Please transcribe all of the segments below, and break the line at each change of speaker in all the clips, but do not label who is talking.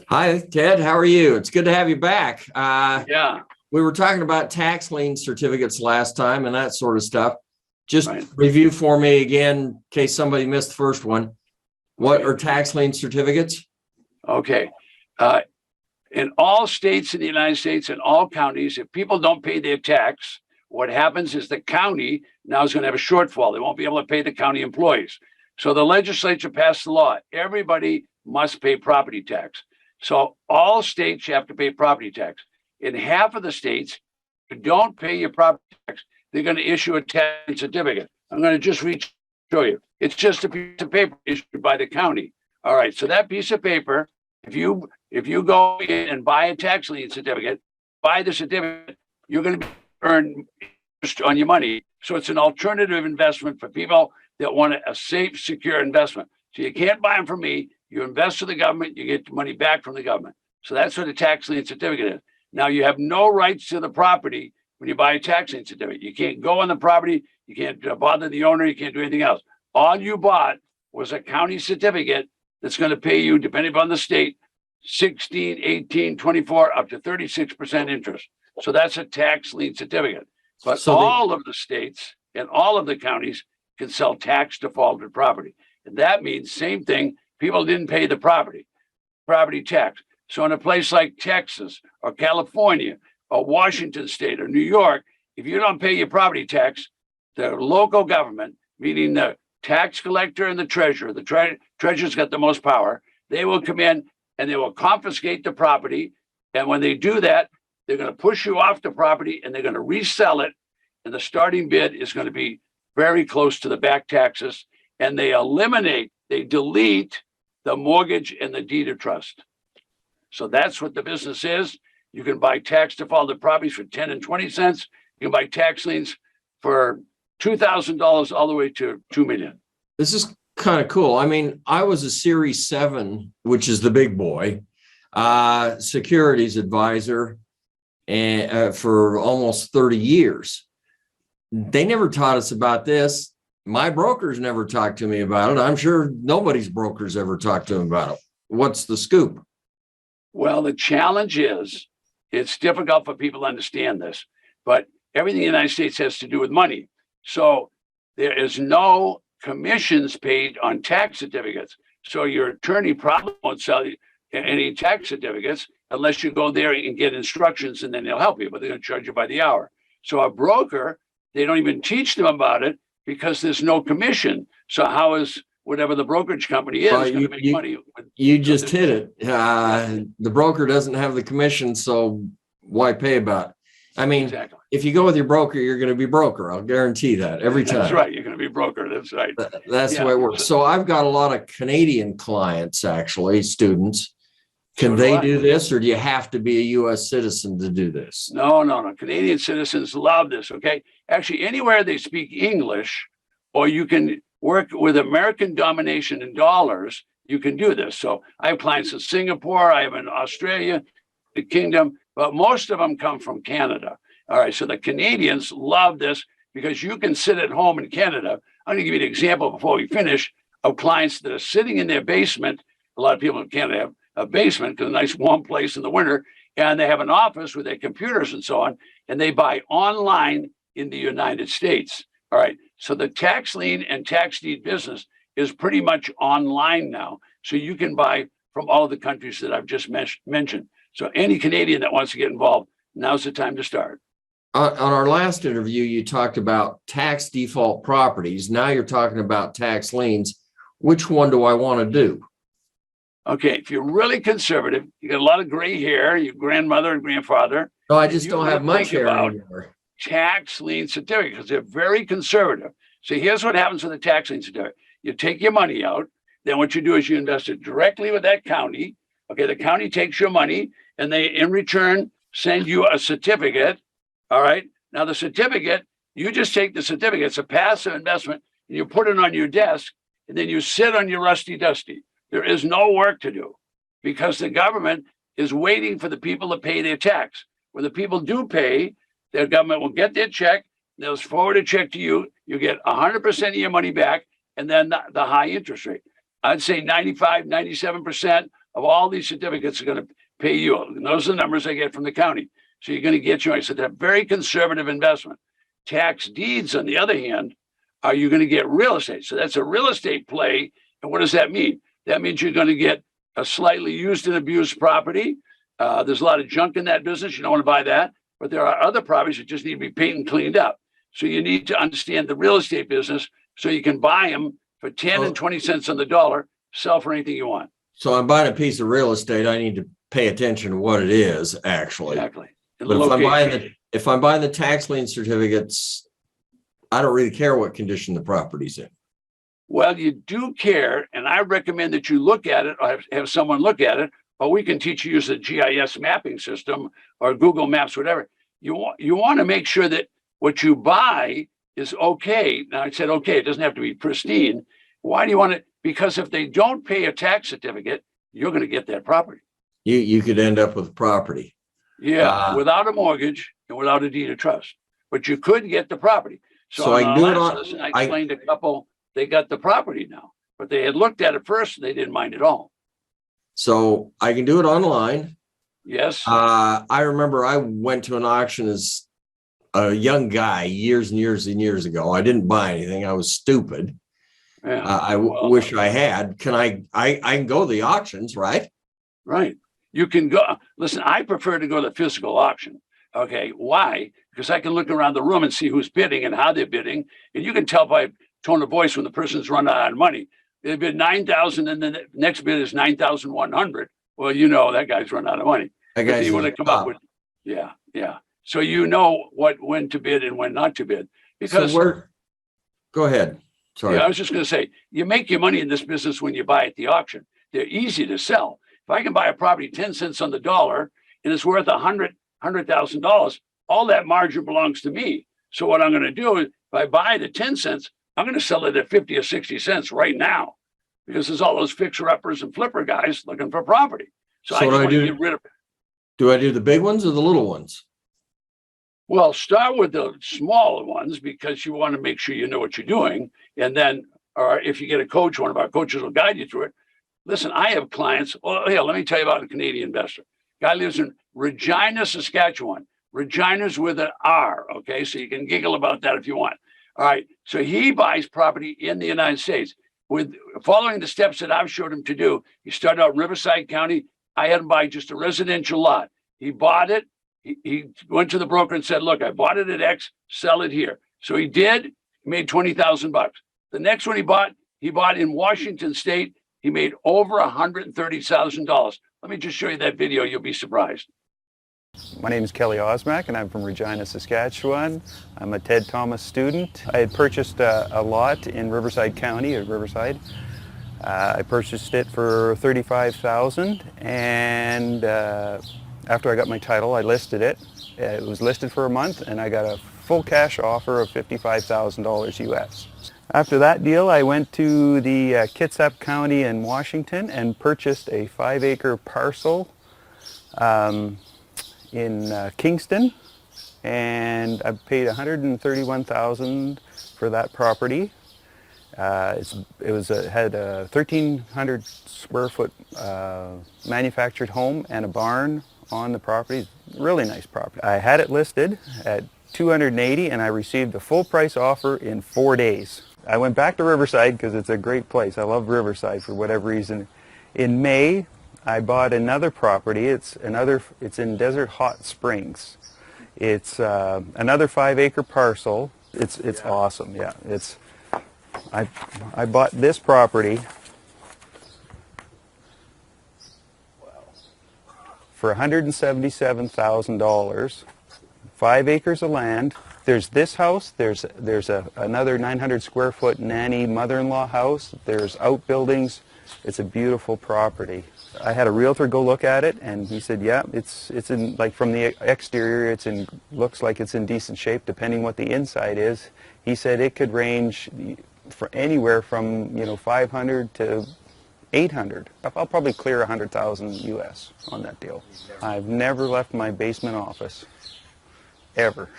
Hi, Ted. How are you? It's good to have you back.
Yeah,
We were talking about tax lien certificates last time and that sort of stuff. Just
right.
review for me again, in case somebody missed the first one. What
Okay.
are tax lien certificates?
Okay. Uh, in all states in the United States, in all counties, if people don't pay their tax, what happens is the county now is going to have a shortfall. They won't be able to pay the county employees. So the legislature passed the law. Everybody must pay property tax. So all states have to pay property tax. In half of the states, if you don't pay your property tax, they're going to issue a tax certificate. I'm going to just show you. It's just a piece of paper issued by the county. All right. So that piece of paper, if you go in and buy a tax lien certificate, buy the certificate, you're going to earn interest on your money. So it's an alternative investment for people that want a safe, secure investment. So you can't buy them from me. You invest in the government, you get the money back from the government. So that's what a tax lien certificate is. Now you have no rights to the property when you buy a tax lien certificate. You can't go on the property, you can't bother the owner, you can't do anything else. All you bought was a county certificate that's going to pay you, depending upon the state, 16, 18, 24, up to 36% interest. So that's a tax lien certificate. But
So
all of the states and all of the counties can sell tax defaulted property. And that means same thing. People didn't pay the property tax. So in a place like Texas or California or Washington State or New York, if you don't pay your property tax, the local government, meaning the tax collector and the treasurer, the treasurer's got the most power, they will come in and they will confiscate the property. And when they do that, they're going to push you off the property and they're going to resell it. And the starting bid is going to be very close to the back taxes. And they delete the mortgage and the deed of trust. So that's what the business is. You can buy tax defaulted properties for 10 and 20 cents. You can buy tax liens for $2,000 all the way to $2 million.
this is kind of cool. I mean, I was a Series 7, which is the big boy, securities advisor and for almost 30 years. They never taught us about this. My brokers never talked to me about it. I'm sure nobody's brokers ever talked to them about it. What's the scoop?
Well, the challenge is it's difficult for people to understand this, but everything in the United States has to do with money. So there is no commissions paid on tax certificates. So your attorney probably won't sell you any tax certificates unless you go there and get instructions and then they'll help you, but they're going to charge you by the hour. So a broker, they don't even teach them about it because there's no commission. So how is whatever the brokerage company is going to make money?
You just hit it. The broker doesn't have the commission, so why pay about it? I mean,
Exactly.
if you go with your broker, you're going to be broker. I'll guarantee that every time.
That's right. You're going to be broker. That's right.
That's the way it works. So I've got a lot of Canadian clients, actually, students. Can they do this, or do you have to be a U.S. citizen to do this?
No. Canadian citizens love this. Okay. Actually, anywhere they speak English, or you can work with American domination in dollars, you can do this. So I have clients in Singapore, I have in Australia, the Kingdom, but most of them come from Canada. All right. So the Canadians love this because you can sit at home in Canada. I'm going to give you an example before we finish of clients that are sitting in their basement. A lot of people in Canada have a basement because a nice warm place in the winter, and they have an office with their computers and so on, and they buy online in the United States. All right. So the tax lien and tax deed business is pretty much online now. So you can buy from all the countries that I've just mentioned. So any Canadian that wants to get involved, now's the time to start.
On our last interview, you talked about tax default properties. Now you're talking about tax liens. Which one do I want to do?
Okay, if you're really conservative, you got a lot of gray hair, your grandmother and grandfather.
No, I just don't have much hair anymore.
Tax lien certificate because they're very conservative. So here's what happens with the tax lien certificate. You take your money out. Then what you do is you invest it directly with that county. Okay, the county takes your money and they, in return, send you a certificate. All right. Now the certificate, you just take the certificate. It's a passive investment and you put it on your desk and then you sit on your rusty dusty. There is no work to do because the government is waiting for the people to pay their tax. When the people do pay, their government will get their check. They'll forward a check to you. You get 100% of your money back and then the high interest rate. I'd say 95, 97% of all these certificates are going to pay you. And those are the numbers I get from the county. So you're going to get I said, a very conservative investment. Tax deeds, on the other hand, are you going to get real estate? So that's a real estate play. And what does that mean? That means you're going to get a slightly used and abused property. There's a lot of junk in that business. You don't want to buy that. But there are other properties that just need to be painted and cleaned up. So you need to understand the real estate business so you can buy them for 10 and 20 cents on the dollar, sell for anything you want.
So I'm buying a piece of real estate. I need to pay attention to what it is actually.
Exactly.
But if I'm buying the tax lien certificates, I don't really care what condition the property's in.
Well, you do care, and I recommend that you look at it or have someone look at it, or we can teach you use a GIS mapping system or Google Maps, whatever. You want to make sure that what you buy is okay. Now, I said, okay, it doesn't have to be pristine. Why do you want it? Because if they don't pay a tax certificate, you're going to get that property.
You could end up with property.
Yeah, without a mortgage and without a deed of trust. But you could get the property. So
I do it on.
Lesson, I explained a couple, they got the property now, but they had looked at it first and they didn't mind at all.
So I can do it online.
Yes.
I remember I went to an auction as a young guy years and years and years ago. I didn't buy anything. I was stupid.
Yeah.
Wish I had. Can I can go to the auctions, right?
Right. You can go. Listen, I prefer to go to the physical auction. Okay. Why? Because I can look around the room and see who's bidding and how they're bidding. And you can tell by tone of voice when the person's run out of money. They bid 9,000 and the next bid is 9,100. Well, you know, that guy's run out of money.
That guy's
you want to come up with. Yeah. Yeah. So you know when to bid and when not to bid. Because
go ahead. Sorry.
Yeah, I was just going to say, you make your money in this business when you buy at the auction. They're easy to sell. If I can buy a property 10 cents on the dollar and it's worth $100,000, all that margin belongs to me. So what I'm going to do is if I buy the 10 cents, I'm going to sell it at 50 or 60 cents right now because there's all those fixer-uppers and flipper guys looking for property. So I just want to get rid of it.
Do I do the big ones or the little ones?
Well, start with the smaller ones because you want to make sure you know what you're doing. And then, or if you get a coach, one of our coaches will guide you through it. Listen, I have clients. Oh, here, let me tell you about a Canadian investor. Guy lives in Regina, Saskatchewan. Regina's with an R, okay? So you can giggle about that if you want. All right. So he buys property in the United States with following the steps that I've showed him to do. He started out in Riverside County. I had him buy just a residential lot. He bought it. He went to the broker and said, look, I bought it at X, sell it here. So he did, made $20,000. The next one he bought in Washington State. He made over $130,000. Let me just show you that video. You'll be surprised.
My name is Kelly Osmack and I'm from Regina, Saskatchewan. I'm a Ted Thomas student. I had purchased a lot in Riverside County, at Riverside. I purchased it for $35,000 and after I got my title, I listed it. It was listed for a month and I got a full cash offer of $55,000 US. After that deal, I went to the Kitsap County in Washington and purchased a 5-acre parcel in Kingston, and I paid $131,000 for that property. It had a 1,300 square foot manufactured home and a barn on the property. Really nice property. I had it listed at $280,000 and I received a full price offer in 4 days. I went back to Riverside because it's a great place. I love Riverside for whatever reason. In May, I bought another property. It's in Desert Hot Springs. It's another 5-acre parcel. It's awesome. Yeah, I bought this property for $177,000. 5 acres of land. There's this house. There's another 900 square foot nanny mother-in-law house. There's outbuildings. It's a beautiful property. I had a realtor go look at it, and he said, "Yeah, it's in, like, from the exterior, looks like it's in decent shape. Depending what the inside is," he said it could range for anywhere from 500 to 800. I'll probably clear 100,000 US on that deal. I've never left my basement office, ever.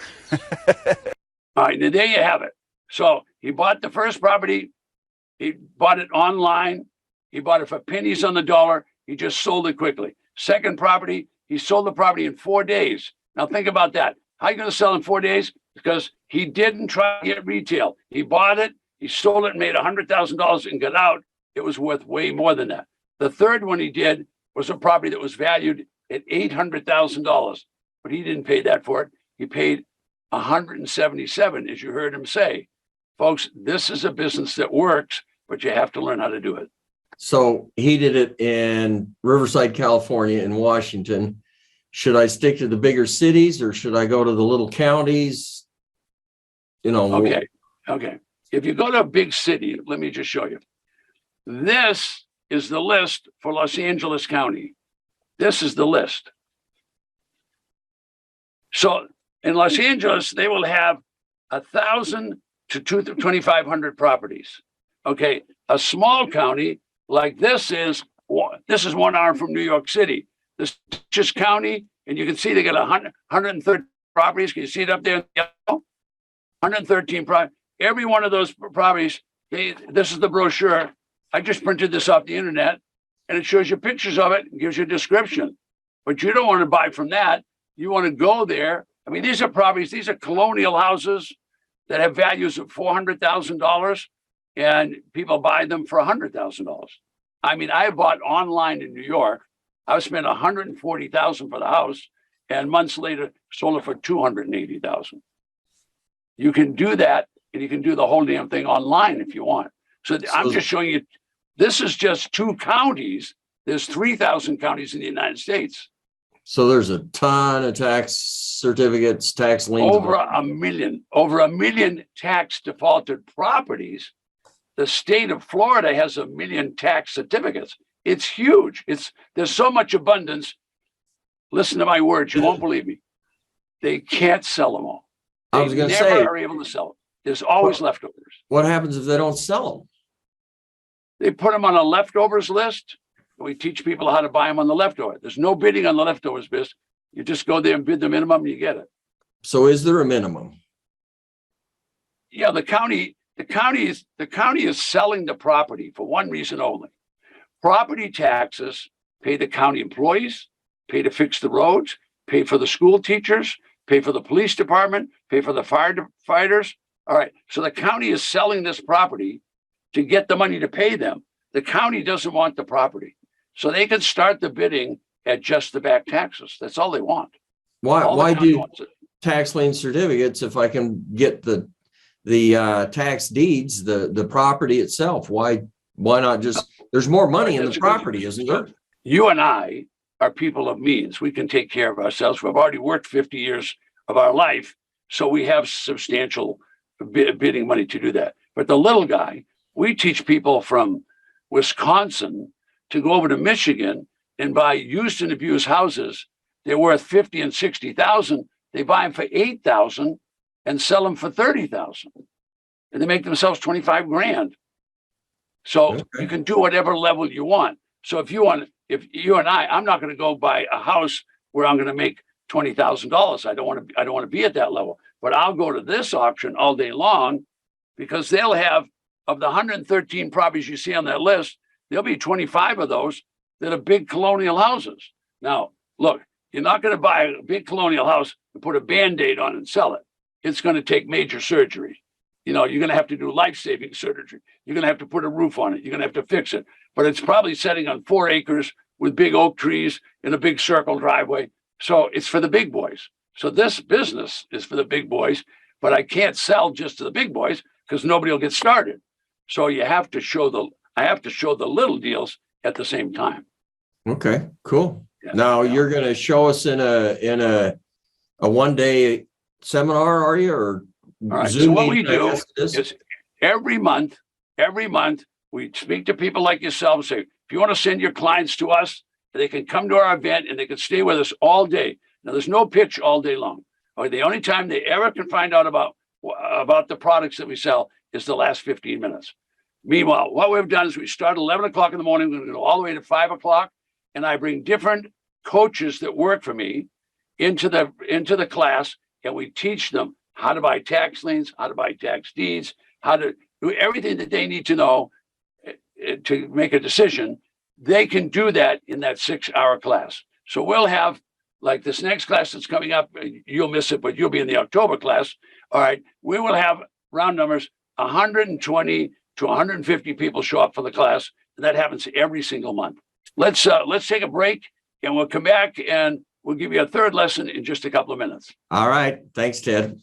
All right, now there you have it. So he bought the first property. He bought it online. He bought it for pennies on the dollar. he just sold it quickly. Second property, he sold the property in 4 days. Now think about that. How are you going to sell in 4 days? Because he didn't try to get retail. He bought it, he sold it, and made $100,000 and got out. It was worth way more than that. The third one he did was a property that was valued at $800,000, but he didn't pay that for it. He paid $177,000, as you heard him say. Folks, this is a business that works, but you have to learn how to do it.
So he did it in Riverside, California, in Washington. Should I stick to the bigger cities or should I go to the little counties? You know.
Okay. If you go to a big city, let me just show you. This is the list for Los Angeles County. This is the list. So in Los Angeles, they will have 1,000 to 2,500 properties. Okay, a small county like this is 1 hour from New York City. This is just county, and you can see they got 130 properties. Can you see it up there? 113 properties. Every one of those properties, this is the brochure. I just printed this off the internet, and it shows you pictures of it and gives you a description. But you don't want to buy from that. You want to go there. I mean, these are properties, these are colonial houses that have values of $400,000, and people buy them for $100,000. I mean, I bought online in New York. I spent $140,000 for the house, and months later sold it for $280,000. You can do that, and you can do the whole damn thing online if you want. So I'm just showing you, this is just 2 counties. There's 3,000 counties in the United States.
So there's a ton of tax certificates, tax liens.
Over a million tax defaulted properties. The state of Florida has 1 million tax certificates. It's huge. There's so much abundance. Listen to my words. You won't believe me. They can't sell them all.
I was going to
never
say,
are able to sell them. There's always leftovers.
What happens if they don't sell them?
They put them on a leftovers list. We teach people how to buy them on the leftover. There's no bidding on the leftovers business. You just go there and bid the minimum and you get it.
So is there a minimum?
Yeah, the county is selling the property for one reason only. Property taxes pay the county employees, pay to fix the roads, pay for the school teachers, pay for the police department, pay for the firefighters. All right, so the county is selling this property to get the money to pay them. The county doesn't want the property. So they can start the bidding at just the back taxes. That's all they want.
Why do tax lien certificates if I can get the tax deeds, the property itself? Why not just, there's more money in the property, isn't there?
You and I are people of means. We can take care of ourselves. We've already worked 50 years of our life, so we have substantial bidding money to do that. But the little guy, we teach people from Wisconsin to go over to Michigan and buy used and abused houses. They're worth 50 and 60,000. They buy them for 8,000 and sell them for 30,000. And they make themselves 25 grand. So you can do whatever level you want. So if you and I'm not going to go buy a house where I'm going to make $20,000. I don't want to be at that level. But I'll go to this auction all day long because they'll have, of the 113 properties you see on that list, there'll be 25 of those that are big colonial houses. Now, look, you're not going to buy a big colonial house and put a Band-Aid on it and sell it. It's going to take major surgery. You know, you're going to have to do life-saving surgery. You're going to have to put a roof on it. You're going to have to fix it. But it's probably setting on 4 acres with big oak trees and a big circle driveway. So it's for the big boys. So this business is for the big boys, but I can't sell just to the big boys because nobody will get started. So I have to show the little deals at the same time.
Okay, cool. Yeah, now you're going to show us in a 1-day seminar, are you? Or
all right.
Zoom
So what we
meeting,
do is every month we speak to people like yourself and say, if you want to send your clients to us, they can come to our event and they can stay with us all day. Now there's no pitch all day long. Or the only time they ever can find out about the products that we sell is the last 15 minutes. Meanwhile, what we've done is we start at 11 o'clock in the morning. We're going to go all the way to 5 o'clock. And I bring different coaches that work for me into the class. And we teach them how to buy tax liens, how to buy tax deeds, how to do everything that they need to know to make a decision. they can do that in that 6-hour class. So we'll have, like this next class that's coming up, you'll miss it, but you'll be in the October class. All right, we will have, round numbers, 120 to 150 people show up for the class. And that happens every single month. Let's take a break, and we'll come back and we'll give you a third lesson in just a couple of minutes.
All right. Thanks, Ted.